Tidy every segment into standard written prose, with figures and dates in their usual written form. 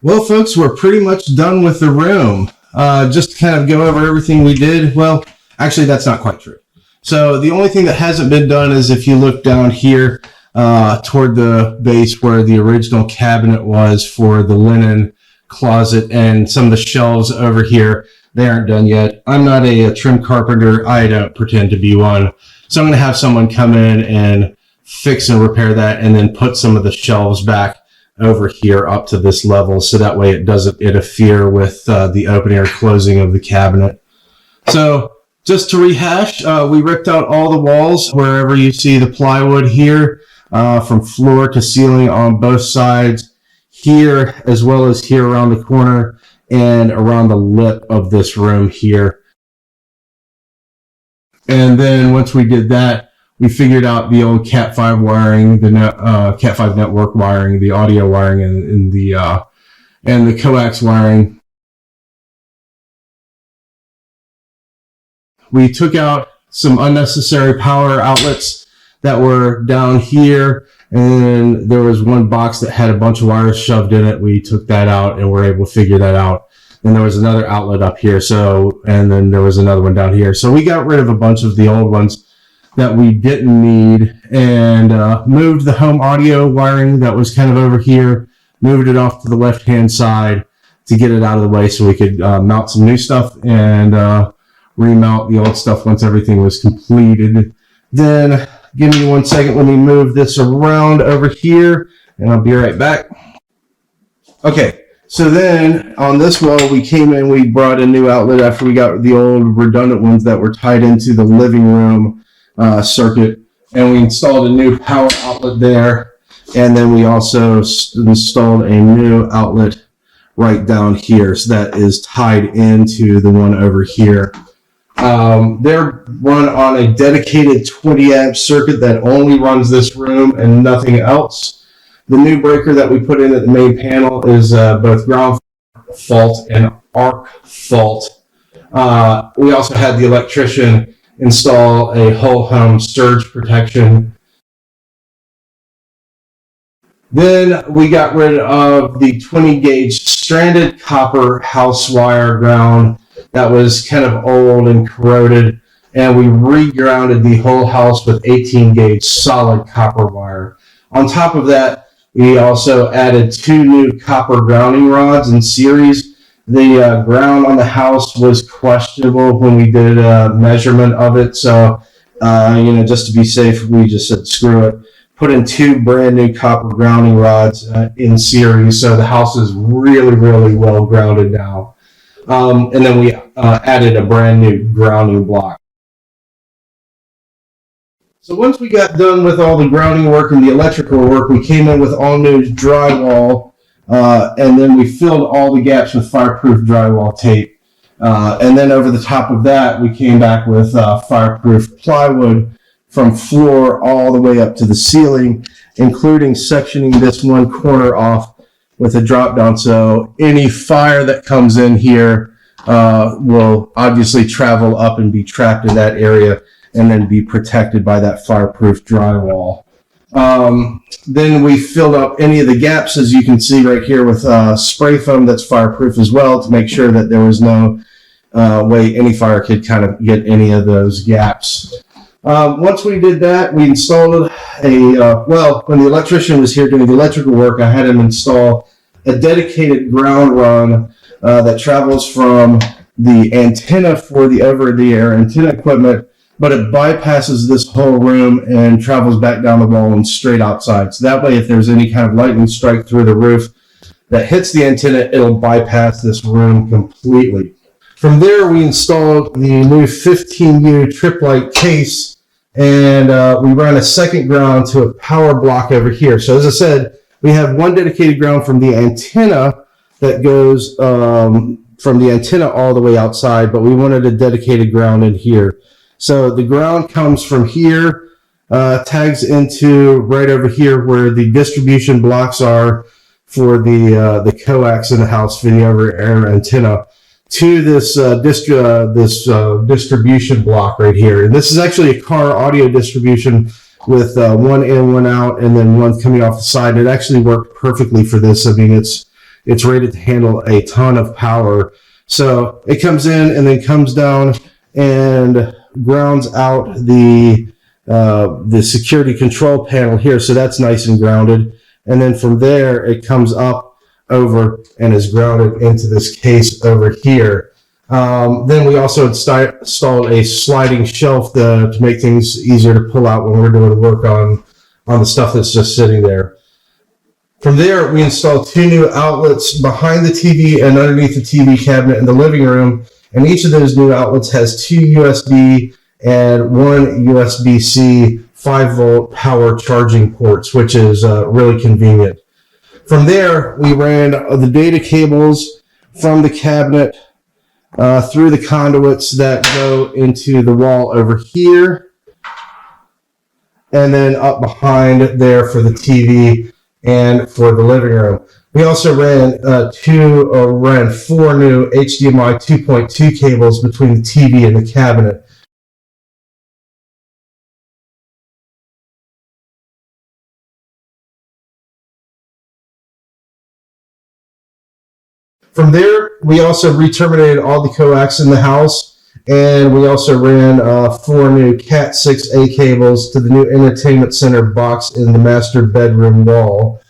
Well, folks, we're pretty much done with the room. Just to kind of go over everything we did. Well, actually, that's not quite true. So the only thing that hasn't been done is if you look down here toward the base where the original cabinet was for the linen closet and some of the shelves over here, they aren't done yet. I'm not a trim carpenter. I don't pretend to be one. So I'm going to have someone come in and fix and repair that and then put some of the shelves back over here up to this level, so that way it doesn't interfere with the opening or closing of the cabinet. So just to rehash, we ripped out all the walls wherever you see the plywood here, from floor to ceiling on both sides, here as well as here around the corner and around the lip of this room here. And then once we did that, we figured out the old Cat 5 wiring, the Cat 5 network wiring, the audio wiring, and the coax wiring. We took out some unnecessary power outlets that were down here, and there was one box that had a bunch of wires shoved in it. We took that out and were able to figure that out. And there was another outlet up here, and then there was another one down here. So we got rid of a bunch of the old ones that we didn't need, and moved the home audio wiring that was kind of over here, moved it off to the left hand side to get it out of the way so we could mount some new stuff and remount the old stuff once everything was completed. Then give me 1 second, let me move this around over here and I'll be right back. Okay, so then on this wall we came in, we brought a new outlet after we got the old redundant ones that were tied into the living room circuit, and we installed a new power outlet there, and then we also installed a new outlet right down here, so that is tied into the one over here. They're run on a dedicated 20 amp circuit that only runs this room and nothing else. The new breaker that we put in at the main panel is both ground fault and arc fault. We also had the electrician install a whole home surge protection. Then we got rid of the 20 gauge stranded copper house wire ground that was kind of old and corroded, and we re-grounded the whole house with 18 gauge solid copper wire. On top of that, we also added 2 new copper grounding rods in series. The ground on the house was questionable when we did a measurement of it, so just to be safe, we just said screw it. Put in 2 brand new copper grounding rods in series, so the house is really, really well grounded now. And then we added a brand new grounding block. So once we got done with all the grounding work and the electrical work, we came in with all new drywall. And then we filled all the gaps with fireproof drywall tape. And then over the top of that, we came back with fireproof plywood from floor all the way up to the ceiling, including sectioning this one corner off with a drop down. So any fire that comes in here will obviously travel up and be trapped in that area and then be protected by that fireproof drywall. Then we filled up any of the gaps, as you can see right here, with spray foam that's fireproof as well, to make sure that there was no way any fire could kind of get any of those gaps. Once we did that, we installed when the electrician was here doing the electrical work, I had him install a dedicated ground run that travels from the antenna for the over-the-air antenna equipment, but it bypasses this whole room and travels back down the wall and straight outside. So that way, if there's any kind of lightning strike through the roof that hits the antenna, it'll bypass this room completely. From there, we installed the new 15U Tripp Lite case, and we ran a second ground to a power block over here. So as I said, we have one dedicated ground from the antenna that goes from the antenna all the way outside, but we wanted a dedicated ground in here. So the ground comes from here, tags into right over here where the distribution blocks are for the coax in the house video over air antenna, to this distribution block right here. And this is actually a car audio distribution with one in, one out, and then one coming off the side. It actually worked perfectly for this. I mean, it's it's rated to handle a ton of power. So it comes in and then comes down and grounds out the security control panel here. So that's nice and grounded. And then from there, it comes up over and is grounded into this case over here. Then we also installed a sliding shelf to make things easier to pull out when we're doing work on the stuff that's just sitting there. From there, we installed 2 new outlets behind the TV and underneath the TV cabinet in the living room. And each of those new outlets has 2 USB and 1 USB-C 5-volt power charging ports, which is really convenient. From there, we ran the data cables from the cabinet through the conduits that go into the wall over here, and then up behind there for the TV and for the living room. We also ran 4 new HDMI 2.2 cables between the TV and the cabinet. From there, we also re-terminated all the coax in the house, and we also ran 4 new Cat 6A cables to the new entertainment center box in the master bedroom wall.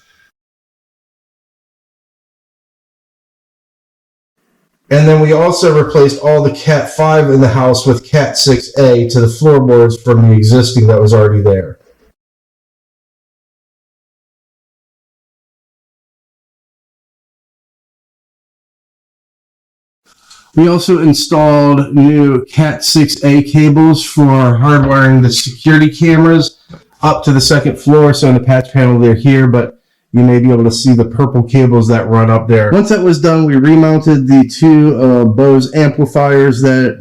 And then we also replaced all the Cat 5 in the house with Cat 6A to the floorboards from the existing that was already there. We also installed new Cat 6A cables for hardwiring the security cameras up to the second floor. So in the patch panel, they're here, but you may be able to see the purple cables that run up there. Once that was done, we remounted the 2 BOSE amplifiers that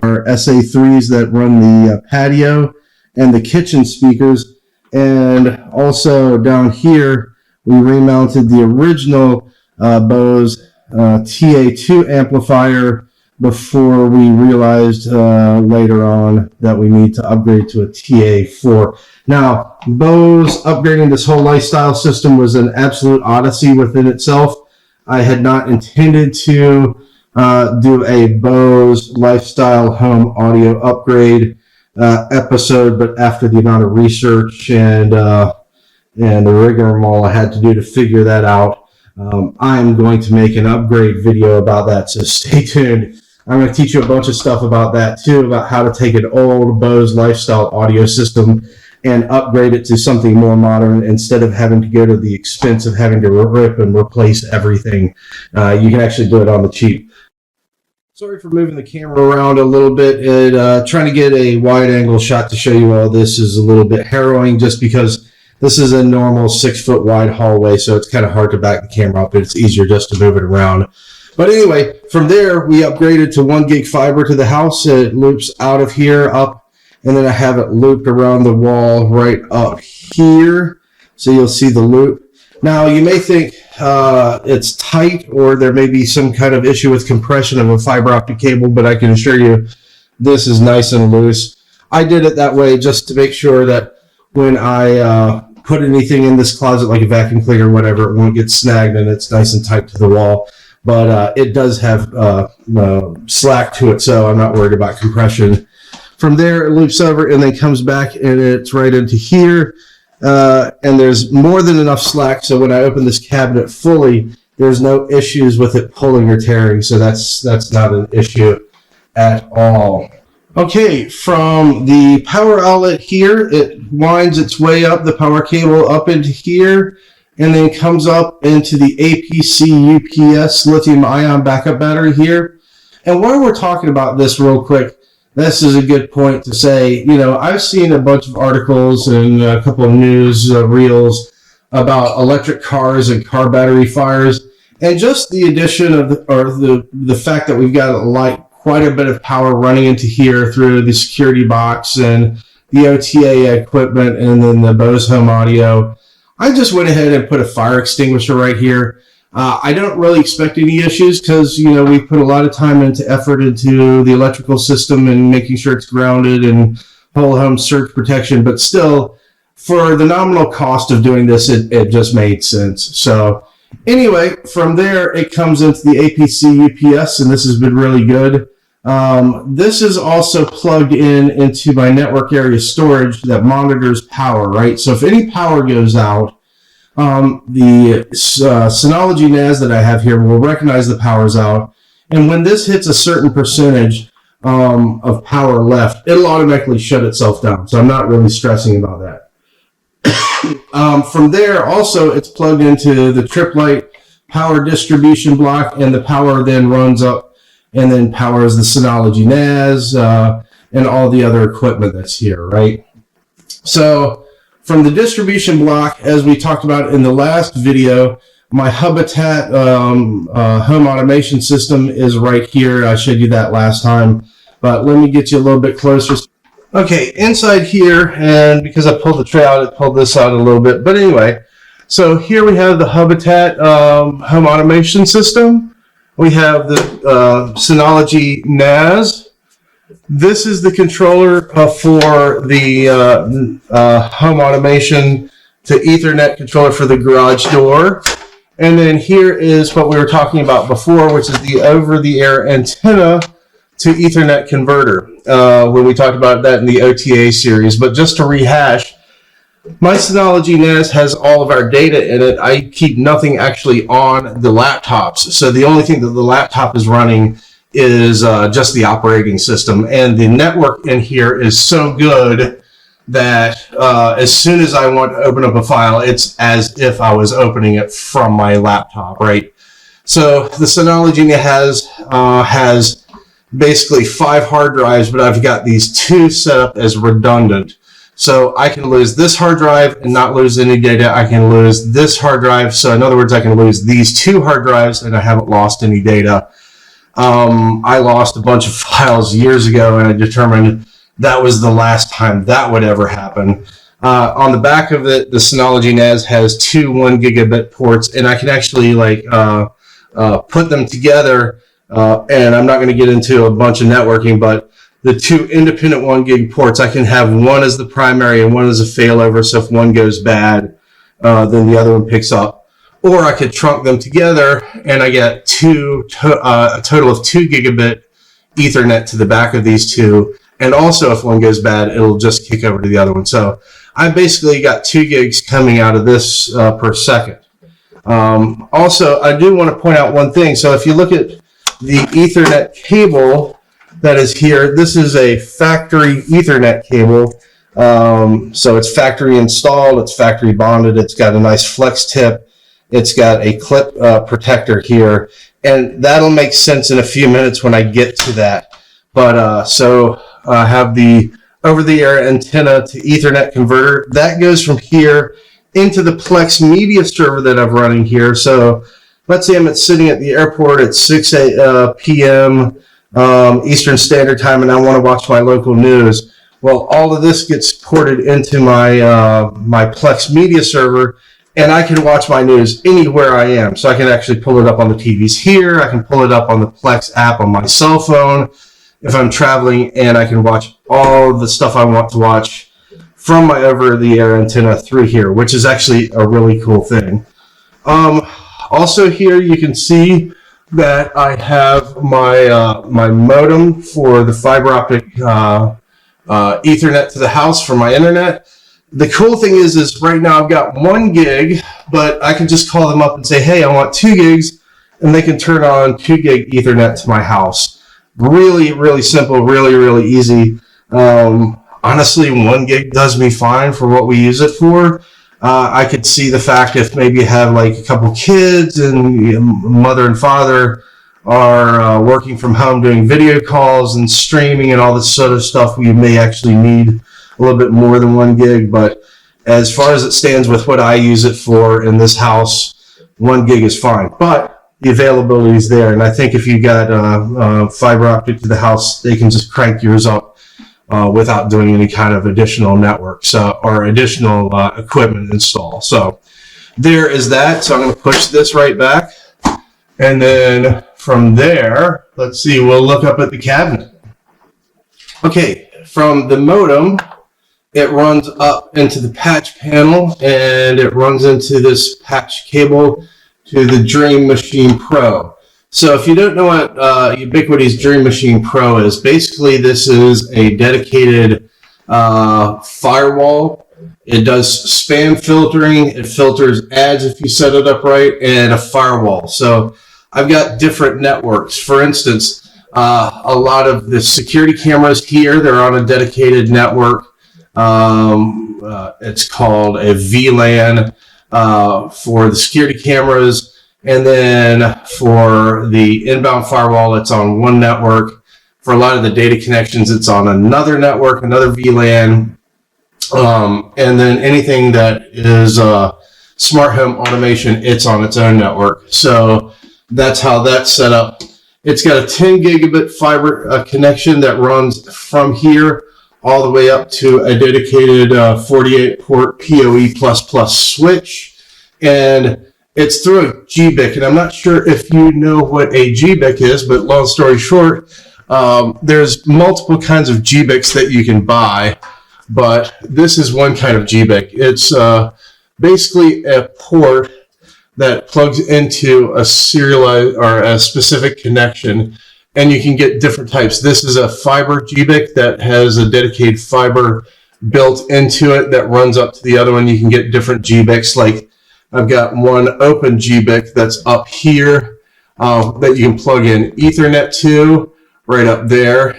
are SA3s that run the patio and the kitchen speakers. And also down here, we remounted the original BOSE TA2 amplifier before we realized later on that we need to upgrade to a TA4. Now, BOSE upgrading this whole lifestyle system was an absolute odyssey within itself. I had not intended to do a BOSE lifestyle home audio upgrade episode, but after the amount of research and the rigmarole I had to do to figure that out, I'm going to make an upgrade video about that, so stay tuned. I'm going to teach you a bunch of stuff about that too, about how to take an old BOSE lifestyle audio system and upgrade it to something more modern instead of having to go to the expense of having to rip and replace everything. You can actually do it on the cheap. Sorry for moving the camera around a little bit and trying to get a wide angle shot to show you all this is a little bit harrowing just because this is a normal 6-foot wide hallway, so it's kind of hard to back the camera up, but it's easier just to move it around. But anyway, from there, we upgraded to 1 gig fiber to the house. It loops out of here, up, and then I have it looped around the wall right up here, so you'll see the loop. Now, you may think it's tight, or there may be some kind of issue with compression of a fiber optic cable, but I can assure you this is nice and loose. I did it that way just to make sure that when I put anything in this closet, like a vacuum cleaner or whatever, it won't get snagged and it's nice and tight to the wall. But it does have slack to it, so I'm not worried about compression. From there, it loops over and then comes back and it's right into here. And there's more than enough slack, so when I open this cabinet fully, there's no issues with it pulling or tearing, so that's not an issue at all. Okay, from the power outlet here, it winds its way up the power cable up into here, and then comes up into the APC UPS lithium-ion backup battery here. And while we're talking about this real quick, this is a good point to say, you know, I've seen a bunch of articles and a couple of news reels about electric cars and car battery fires, and just the addition of the fact that we've got Lite quite a bit of power running into here through the security box and the OTA equipment and then the BOSE home audio. I just went ahead and put a fire extinguisher right here. I don't really expect any issues because, you know, we put a lot of time and effort into the electrical system and making sure it's grounded and whole home surge protection, but still, for the nominal cost of doing this, it just made sense. So Anyway, from there, it comes into the APC UPS, and this has been really good. This is also plugged into my network area storage that monitors power, right? So if any power goes out, the Synology NAS that I have here will recognize the power's out. And when this hits a certain percentage of power left, it'll automatically shut itself down. So I'm not really stressing about that. From there, also, it's plugged into the Tripp Lite power distribution block, and the power then runs up and then powers the Synology NAS and all the other equipment that's here, right? So from the distribution block, as we talked about in the last video, my Hubitat home automation system is right here. I showed you that last time, but let me get you a little bit closer. Okay, inside here, and because I pulled the tray out, it pulled this out a little bit. But anyway, so here we have the Hubitat home automation system. We have the Synology NAS. This is the controller for the home automation to Ethernet controller for the garage door. And then here is what we were talking about before, which is the over-the-air antenna to Ethernet converter, when we talked about that in the OTA series. But just to rehash, my Synology NAS has all of our data in it. I keep nothing actually on the laptops. So the only thing that the laptop is running is just the operating system. And the network in here is so good that as soon as I want to open up a file, it's as if I was opening it from my laptop, right? So the Synology NAS has basically 5 hard drives, but I've got these 2 set up as redundant. So I can lose this hard drive and not lose any data. I can lose this hard drive. So in other words, I can lose these 2 hard drives and I haven't lost any data. I lost a bunch of files years ago, and I determined that was the last time that would ever happen. On the back of it, the Synology NAS has 2 1 gigabit ports, and I can actually put them together. And I'm not going to get into a bunch of networking, but the 2 independent 1 gig ports, I can have one as the primary and one as a failover. So if one goes bad, then the other one picks up. Or I could trunk them together and I get a total of 2 gigabit Ethernet to the back of these 2. And also if one goes bad, it'll just kick over to the other one. So I basically got 2 gigs coming out of this per second. Also, I do want to point out one thing. So if you look at the Ethernet cable that is here, this is a factory Ethernet cable. So it's factory installed, it's factory bonded, it's got a nice flex tip, it's got a clip protector here, and that'll make sense in a few minutes when I get to that. But so I have the over-the-air antenna to Ethernet converter. That goes from here into the Plex media server that I'm running here. So let's say I'm sitting at the airport at 6 p.m. Eastern Standard Time, and I want to watch my local news. Well, all of this gets ported into my my Plex media server, and I can watch my news anywhere I am. So I can actually pull it up on the TVs here. I can pull it up on the Plex app on my cell phone if I'm traveling, and I can watch all the stuff I want to watch from my over-the-air antenna through here, which is actually a really cool thing. Also here you can see that I have my my modem for the fiber optic Ethernet to the house for my internet. The cool thing is right now I've got 1 gig, but I can just call them up and say, hey, I want 2 gigs, and they can turn on 2 gig Ethernet to my house. Really, really simple, really, really easy. Honestly, 1 gig does me fine for what we use it for. I could see the fact if maybe you have like a couple kids and mother and father are working from home doing video calls and streaming and all this sort of stuff, we may actually need a little bit more than 1 gig. But as far as it stands with what I use it for in this house, 1 gig is fine. But the availability is there. And I think if you got fiber optic to the house, they can just crank yours up without doing any kind of additional networks or additional equipment install. So there is that. So I'm going to push this right back. And then from there, let's see, we'll look up at the cabinet. Okay, from the modem, it runs up into the patch panel, and it runs into this patch cable to the Dream Machine Pro. So if you don't know what Ubiquiti's Dream Machine Pro is, basically this is a dedicated firewall. It does spam filtering, it filters ads if you set it up right, and a firewall. So I've got different networks. For instance, a lot of the security cameras here, they're on a dedicated network. It's called a VLAN for the security cameras. And then for the inbound firewall, it's on one network. For a lot of the data connections, it's on another network, another VLAN. And then anything that is smart home automation, it's on its own network. So that's how that's set up. It's got a 10 gigabit fiber connection that runs from here all the way up to a dedicated 48 port POE++ switch. And it's through a GBIC, and I'm not sure if you know what a GBIC is, but long story short, there's multiple kinds of GBICs that you can buy, but this is one kind of GBIC. It's basically a port that plugs into a serialized or a specific connection, and you can get different types. This is a fiber GBIC that has a dedicated fiber built into it that runs up to the other one. You can get different GBICs, like I've got one open GBIC that's up here that you can plug in Ethernet to, right up there.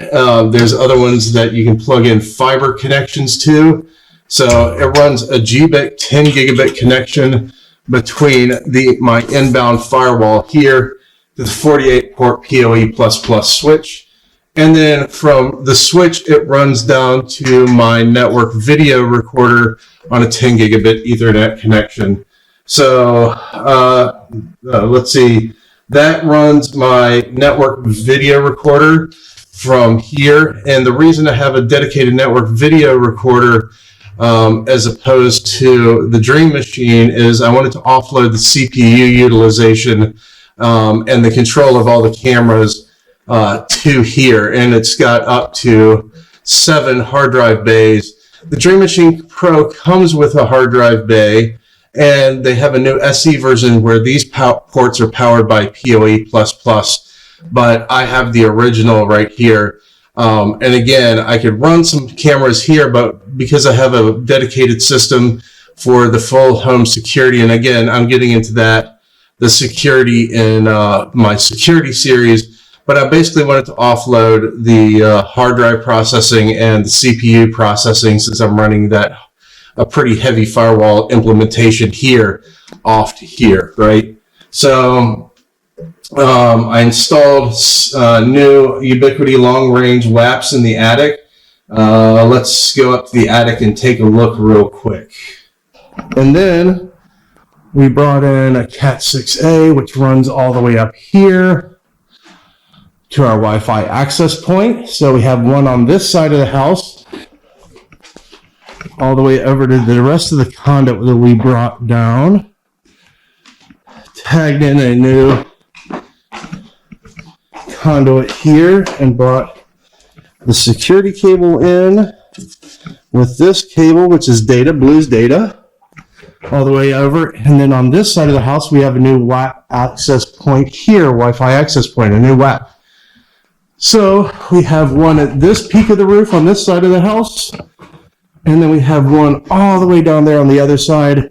There's other ones that you can plug in fiber connections to. So it runs a GBIC 10 gigabit connection between my inbound firewall here to the 48 port POE++ switch. And then from the switch, it runs down to my network video recorder on a 10 gigabit Ethernet connection. So let's see, that runs my network video recorder from here. And the reason I have a dedicated network video recorder as opposed to the Dream Machine is I wanted to offload the CPU utilization and the control of all the cameras to here. And it's got up to 7 hard drive bays. The Dream Machine Pro comes with a hard drive bay, and they have a new SE version where these ports are powered by PoE++, but I have the original right here. And again, I could run some cameras here, but because I have a dedicated system for the full home security, and again, I'm getting into that, the security in my security series, but I basically wanted to offload the hard drive processing and the CPU processing, since I'm running that a pretty heavy firewall implementation here off to here, right? So I installed new Ubiquiti long range WAPs in the attic. Let's go up to the attic and take a look real quick. And then we brought in a Cat 6A, which runs all the way up here to our Wi-Fi access point. So we have one on this side of the house, all the way over to the rest of the conduit that we brought down. Tagged in a new conduit here and brought the security cable in with this cable, which is data, Blue's data, all the way over. And then on this side of the house, we have a new WAP access point here, Wi-Fi access point, a new WAP. So we have one at this peak of the roof on this side of the house. And then we have one all the way down there on the other side.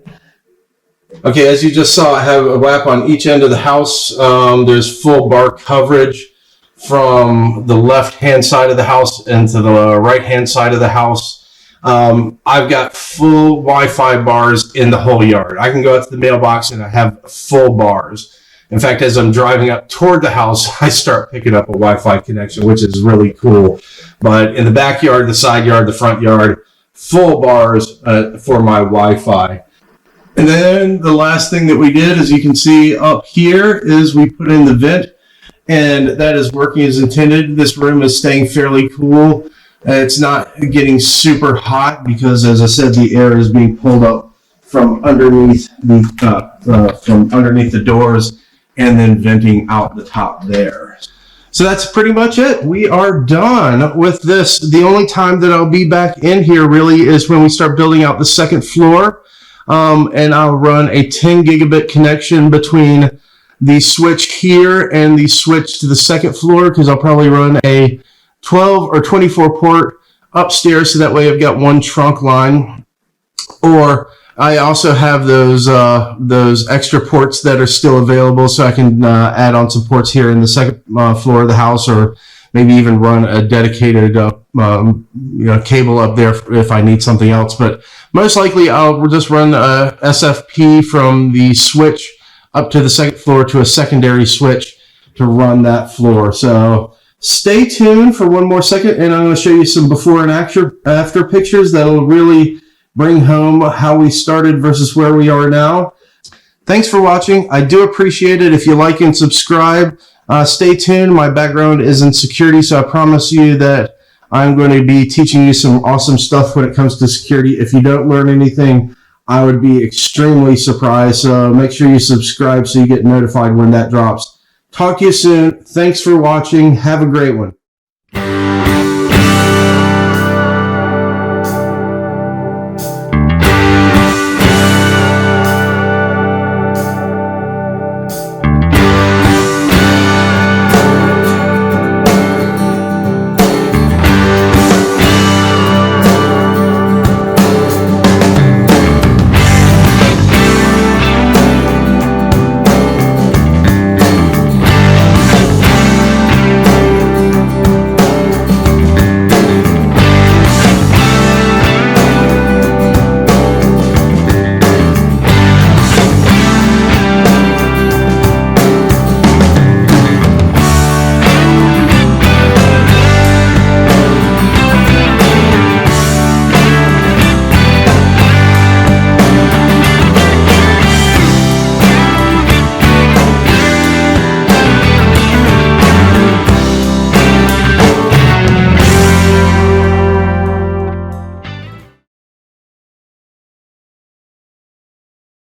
Okay, as you just saw, I have a WAP on each end of the house. There's full bar coverage from the left-hand side of the house and to the right-hand side of the house. I've got full Wi-Fi bars in the whole yard. I can go out to the mailbox and I have full bars. In fact, as I'm driving up toward the house, I start picking up a Wi-Fi connection, which is really cool. But in the backyard, the side yard, the front yard, full bars for my Wi-Fi. And then the last thing that we did, as you can see up here, is we put in the vent, and that is working as intended. This room is staying fairly cool. It's not getting super hot because, as I said, the air is being pulled up from underneath the doors and then venting out the top there. So that's pretty much it. We are done with this. The only time that I'll be back in here really is when we start building out the second floor. and I'll run a 10 gigabit connection between the switch here and the switch to the second floor, because I'll probably run a 12 or 24 port upstairs, so that way I've got one trunk line. Or I also have those extra ports that are still available, so I can add on some ports here in the second floor of the house, or maybe even run a dedicated cable up there if I need something else. But most likely I'll just run a SFP from the switch up to the second floor to a secondary switch to run that floor. So stay tuned for one more second, and I'm going to show you some before and after pictures that'll really bring home how we started versus where we are now. Thanks for watching. I do appreciate it. If you like and subscribe, stay tuned. My background is in security, so I promise you that I'm going to be teaching you some awesome stuff when it comes to security. If you don't learn anything, I would be extremely surprised. So make sure you subscribe so you get notified when that drops. Talk to you soon. Thanks for watching. Have a great one.